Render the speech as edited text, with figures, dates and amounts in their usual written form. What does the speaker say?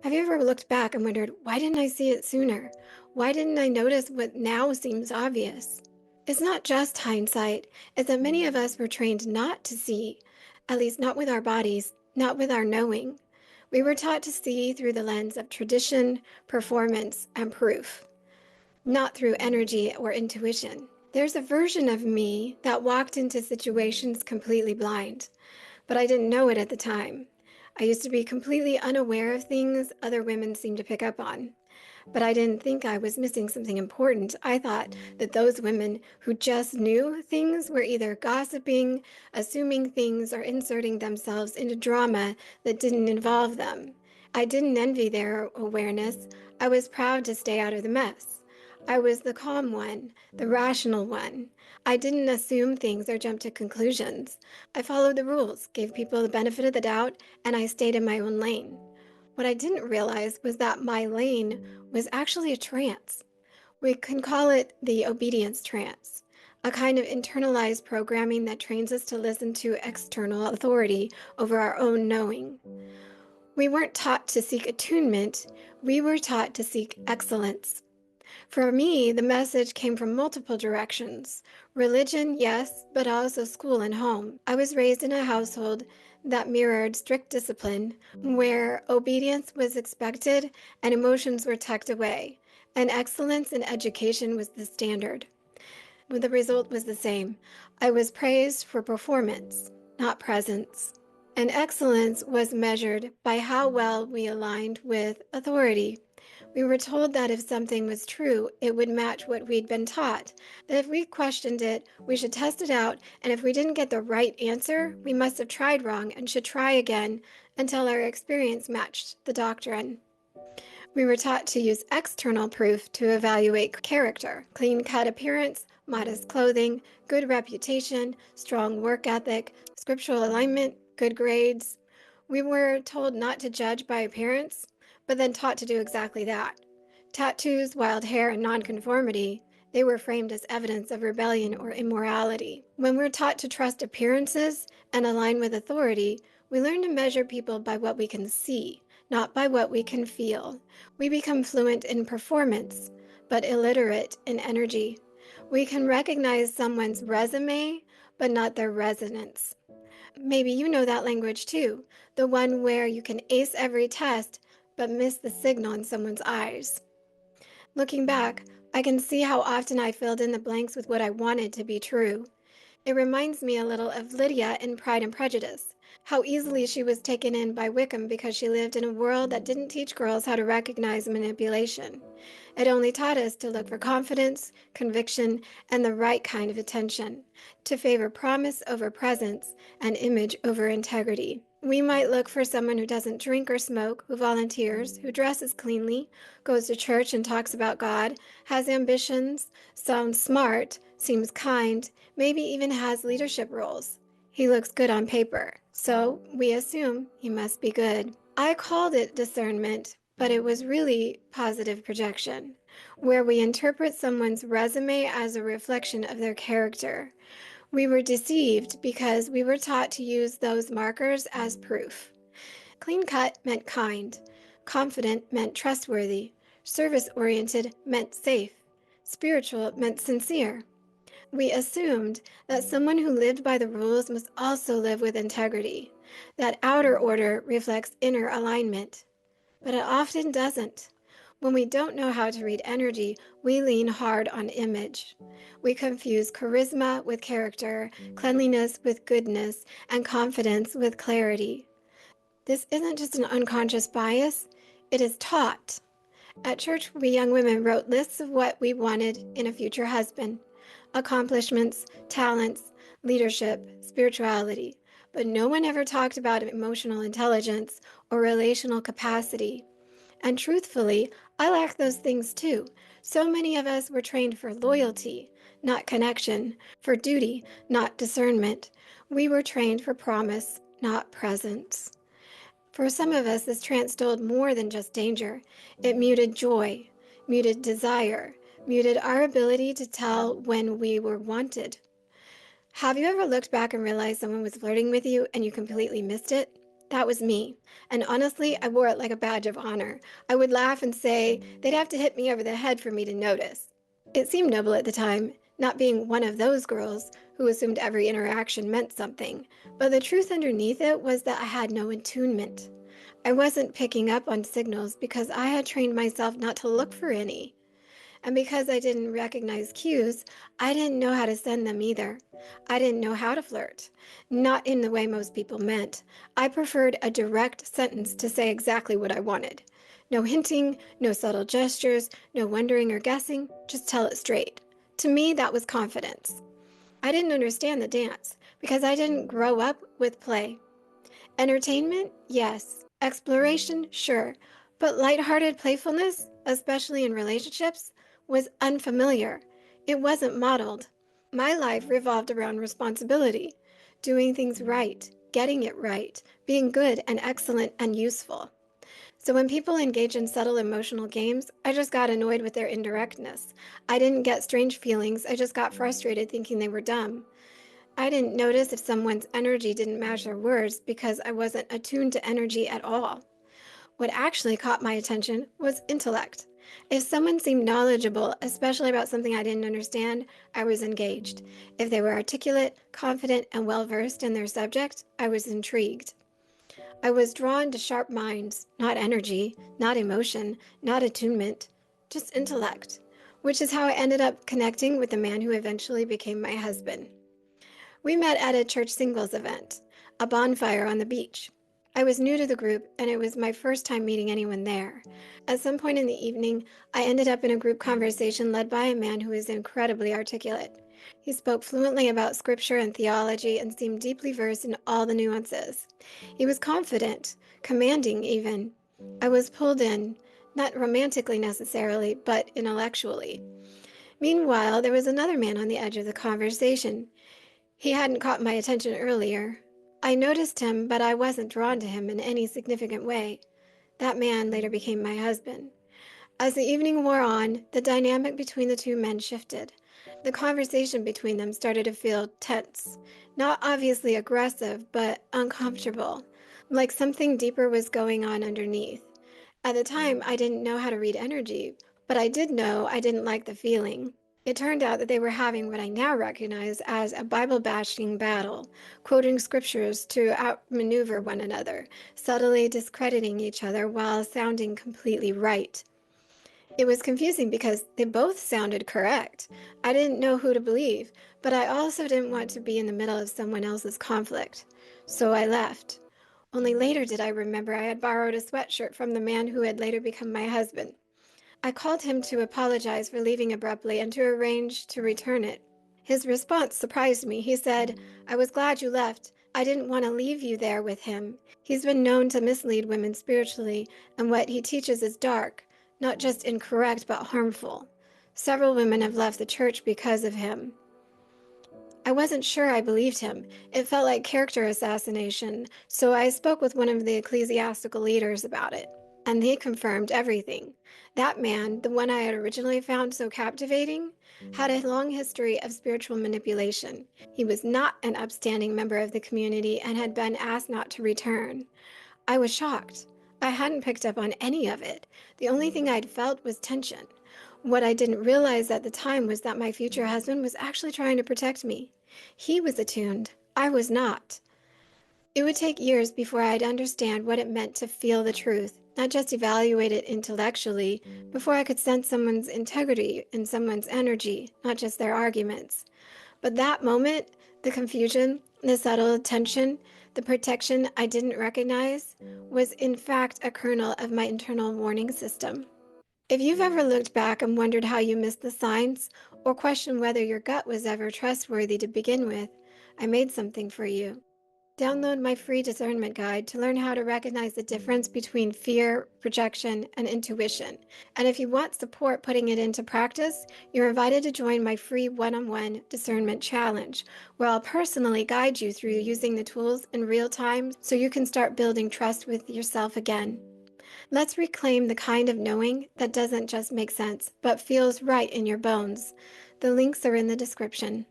Have you ever looked back and wondered, why didn't I see it sooner? Why didn't I notice what now seems obvious? It's not just hindsight, it's that many of us were trained not to see, at least not with our bodies, not with our knowing. We were taught to see through the lens of tradition, performance, and proof, not through energy or intuition. There's a version of me that walked into situations completely blind, but I didn't know it at the time. I used to be completely unaware of things other women seemed to pick up on. But I didn't think I was missing something important. I thought that those women who just knew things were either gossiping, assuming things, or inserting themselves into drama that didn't involve them. I didn't envy their awareness. I was proud to stay out of the mess. I was the calm one, the rational one. I didn't assume things or jump to conclusions. I followed the rules, gave people the benefit of the doubt, and I stayed in my own lane. What I didn't realize was that my lane was actually a trance. We can call it the obedience trance, a kind of internalized programming that trains us to listen to external authority over our own knowing. We weren't taught to seek attunement, we were taught to seek excellence. For me, the message came from multiple directions. Religion, yes, but also school and home. I was raised in a household that mirrored strict discipline, where obedience was expected and emotions were tucked away, and excellence in education was the standard. The result was the same. I was praised for performance, not presence. And excellence was measured by how well we aligned with authority. We were told that if something was true, it would match what we'd been taught. That if we questioned it, we should test it out, and if we didn't get the right answer, we must have tried wrong and should try again until our experience matched the doctrine. We were taught to use external proof to evaluate character: clean-cut appearance, modest clothing, good reputation, strong work ethic, scriptural alignment, good grades. We were told not to judge by appearance, but then taught to do exactly that. Tattoos, wild hair, and nonconformity, they were framed as evidence of rebellion or immorality. When we're taught to trust appearances and align with authority, we learn to measure people by what we can see, not by what we can feel. We become fluent in performance, but illiterate in energy. We can recognize someone's resume, but not their resonance. Maybe you know that language too, the one where you can ace every test, but miss the signal in someone's eyes. Looking back, I can see how often I filled in the blanks with what I wanted to be true. It reminds me a little of Lydia in Pride and Prejudice, how easily she was taken in by Wickham because she lived in a world that didn't teach girls how to recognize manipulation. It only taught us to look for confidence, conviction, and the right kind of attention, to favor promise over presence and image over integrity. We might look for someone who doesn't drink or smoke, who volunteers, who dresses cleanly, goes to church and talks about God, has ambitions, sounds smart, seems kind, maybe even has leadership roles. He looks good on paper, so we assume he must be good. I called it discernment, but it was really positive projection, where we interpret someone's resume as a reflection of their character. We were deceived because we were taught to use those markers as proof. Clean cut meant kind, confident meant trustworthy, service oriented meant safe, spiritual meant sincere. We assumed that someone who lived by the rules must also live with integrity, that outer order reflects inner alignment. But it often doesn't. When we don't know how to read energy, we lean hard on image. We confuse charisma with character, cleanliness with goodness, and confidence with clarity. This isn't just an unconscious bias, it is taught. At church, we young women wrote lists of what we wanted in a future husband: accomplishments, talents, leadership, spirituality. But no one ever talked about emotional intelligence or relational capacity. And truthfully, I lack those things too. So many of us were trained for loyalty, not connection, for duty, not discernment. We were trained for promise, not presence. For some of us, this trance stole more than just danger. It muted joy, muted desire, muted our ability to tell when we were wanted. Have you ever looked back and realized someone was flirting with you and you completely missed it? That was me. And honestly, I wore it like a badge of honor. I would laugh and say they'd have to hit me over the head for me to notice. It seemed noble at the time, not being one of those girls who assumed every interaction meant something. But the truth underneath it was that I had no attunement. I wasn't picking up on signals because I had trained myself not to look for any. And because I didn't recognize cues, I didn't know how to send them either. I didn't know how to flirt. Not in the way most people meant. I preferred a direct sentence to say exactly what I wanted. No hinting, no subtle gestures, no wondering or guessing, just tell it straight. To me, that was confidence. I didn't understand the dance because I didn't grow up with play. Entertainment? Yes. Exploration? Sure. But lighthearted playfulness, especially in relationships, was unfamiliar. It wasn't modeled. My life revolved around responsibility, doing things right, getting it right, being good and excellent and useful. So when people engage in subtle emotional games, I just got annoyed with their indirectness. I didn't get strange feelings, I just got frustrated thinking they were dumb. I didn't notice if someone's energy didn't match their words because I wasn't attuned to energy at all. What actually caught my attention was intellect. If someone seemed knowledgeable, especially about something I didn't understand, I was engaged. If they were articulate, confident, and well versed in their subject, I was intrigued. I was drawn to sharp minds, not energy, not emotion, not attunement, just intellect, which is how I ended up connecting with the man who eventually became my husband. We met at a church singles event, a bonfire on the beach. I was new to the group, and it was my first time meeting anyone there. At some point in the evening, I ended up in a group conversation led by a man who was incredibly articulate. He spoke fluently about scripture and theology and seemed deeply versed in all the nuances. He was confident, commanding even. I was pulled in, not romantically necessarily, but intellectually. Meanwhile, there was another man on the edge of the conversation. He hadn't caught my attention earlier. I noticed him, but I wasn't drawn to him in any significant way. That man later became my husband. As the evening wore on, the dynamic between the two men shifted. The conversation between them started to feel tense. Not obviously aggressive, but uncomfortable, like something deeper was going on underneath. At the time, I didn't know how to read energy, but I did know I didn't like the feeling. It turned out that they were having what I now recognize as a Bible-bashing battle, quoting scriptures to outmaneuver one another, subtly discrediting each other while sounding completely right. It was confusing because they both sounded correct. I didn't know who to believe, but I also didn't want to be in the middle of someone else's conflict. So I left. Only later did I remember I had borrowed a sweatshirt from the man who had later become my husband. I called him to apologize for leaving abruptly and to arrange to return it. His response surprised me. He said, "I was glad you left. I didn't want to leave you there with him. He's been known to mislead women spiritually, and what he teaches is dark, not just incorrect, but harmful. Several women have left the church because of him." I wasn't sure I believed him. It felt like character assassination, so I spoke with one of the ecclesiastical leaders about it, and he confirmed everything. That man, the one I had originally found so captivating, had a long history of spiritual manipulation. He was not an upstanding member of the community and had been asked not to return. I was shocked. I hadn't picked up on any of it. The only thing I'd felt was tension. What I didn't realize at the time was that my future husband was actually trying to protect me. He was attuned. I was not. It would take years before I'd understand what it meant to feel the truth, not just evaluate it intellectually, before I could sense someone's integrity and someone's energy, not just their arguments. But that moment, the confusion, the subtle tension, the protection I didn't recognize, was in fact a kernel of my internal warning system. If you've ever looked back and wondered how you missed the signs, or questioned whether your gut was ever trustworthy to begin with, I made something for you. Download my free discernment guide to learn how to recognize the difference between fear, projection, and intuition. And if you want support putting it into practice, you're invited to join my free one-on-one discernment challenge, where I'll personally guide you through using the tools in real time so you can start building trust with yourself again. Let's reclaim the kind of knowing that doesn't just make sense, but feels right in your bones. The links are in the description.